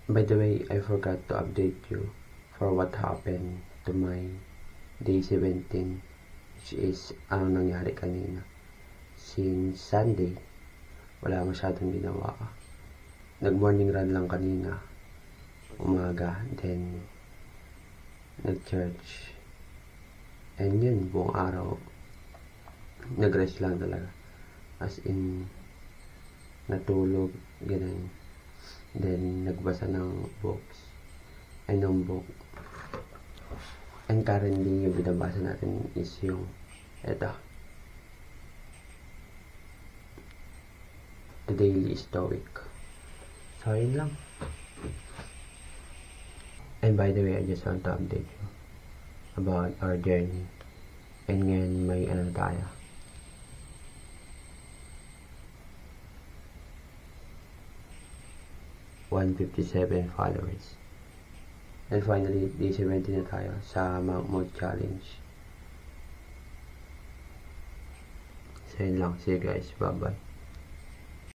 By the way, I forgot to update you for what happened to my day 17, which is ano nangyari kanina. Since Sunday, wala masyadong ginawa. Nag-morning run lang kanina, umaga, then nag-church. And yun, buong araw, nag-rest lang talaga. As in, natulog, ganun. Then, nagbasa ng books. Ay, ng book. And currently, yung binabasa natin is yung, eto, The Daily Stoic. So, yun lang. And by the way, I just want to update you about our journey. And ngayon, may ano tayo. 157 followers. And finally, day 17 na tayo sa Monk Mode Challenge. So yun lang. See you guys. Bye-bye.